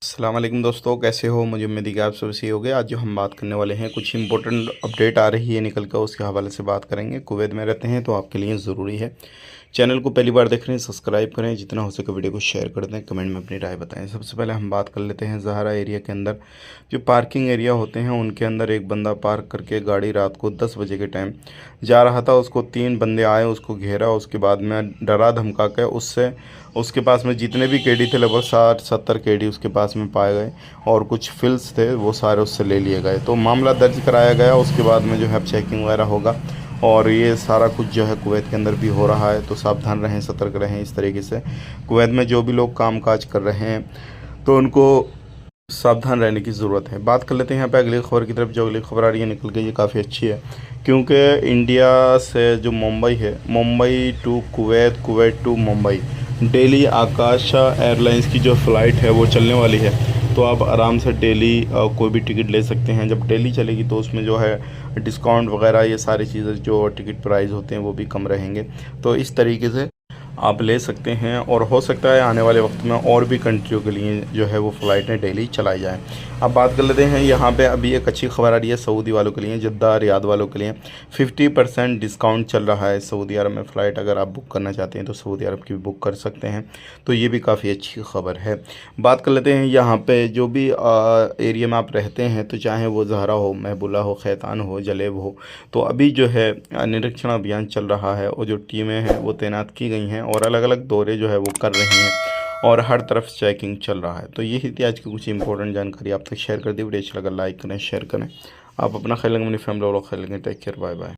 अस्सलाम वालेकुम दोस्तों, कैसे हो? मुझे उम्मीद है कि आप सब सही होंगे। आज जो हम बात करने वाले हैं, कुछ इंपॉर्टेंट अपडेट आ रही है निकल कर, उसके हवाले से बात करेंगे। कुवैत में रहते हैं तो आपके लिए ज़रूरी है। चैनल को पहली बार देख रहे हैं, सब्सक्राइब करें, जितना हो सके वीडियो को शेयर कर दें, कमेंट में अपनी राय बताएं। सबसे पहले हम बात कर लेते हैं ज़हरा एरिया के अंदर जो पार्किंग एरिया होते हैं उनके अंदर एक बंदा पार्क करके गाड़ी रात को 10 बजे के टाइम जा रहा था। उसको 3 बंदे आए, उसको घेरा, उसके बाद में डरा धमका के उसके पास में जितने भी केडी थे, लगभग 60-70 केडी उसके पास में पाए गए और कुछ फिल्स थे वो सारे उससे ले लिए गए। तो मामला दर्ज कराया गया। उसके बाद में जो है चेकिंग वगैरह होगा और ये सारा कुछ जो है कुवैत के अंदर भी हो रहा है। तो सावधान रहें, सतर्क रहें। इस तरीके से कुवैत में जो भी लोग काम काज कर रहे हैं तो उनको सावधान रहने की ज़रूरत है। बात कर लेते हैं यहाँ पे अगली खबर की तरफ। जो अगली खबर आ रही है निकल के, ये काफ़ी अच्छी है क्योंकि इंडिया से जो मुंबई है, Mumbai to Kuwait, Kuwait to Mumbai, daily Akasa airlines की जो फ़्लाइट है वो चलने वाली है। तो आप आराम से डेली कोई भी टिकट ले सकते हैं। जब डेली चलेगी तो उसमें जो है डिस्काउंट वगैरह ये सारी चीज़ें जो टिकट प्राइस होते हैं वो भी कम रहेंगे। तो इस तरीके से आप ले सकते हैं और हो सकता है आने वाले वक्त में और भी कंट्रियों के लिए जो है वो फ़्लाइटें डेली चलाई जाएँ। अब बात कर लेते हैं यहाँ पे, अभी एक अच्छी खबर आ रही है सऊदी वालों के लिए, जद्दा रियाद वालों के लिए 50% डिस्काउंट चल रहा है सऊदी अरब में। फ़्लाइट अगर आप बुक करना चाहते हैं तो सऊदी अरब की भी बुक कर सकते हैं। तो ये भी काफ़ी अच्छी खबर है। बात कर लेते हैं यहाँ पे, जो भी एरिया में आप रहते हैं, तो चाहे वो ज़हरा हो, महबूला हो, खैतान हो, जलेब हो, तो अभी जो है निरीक्षण अभियान चल रहा है और जो टीमें हैं वो तैनात की गई हैं और अलग अलग दौरे जो है वो कर रही हैं और हर तरफ चेकिंग चल रहा है। तो यही थी आज की कुछ इंपॉर्टेंट जानकारी आप तक शेयर कर दी। वीडियो अच्छा लगा लाइक करें, शेयर करें। आप अपना ख्याल रखें, अपनी फैमिली वालों का ख्याल रखें। Take care, bye bye.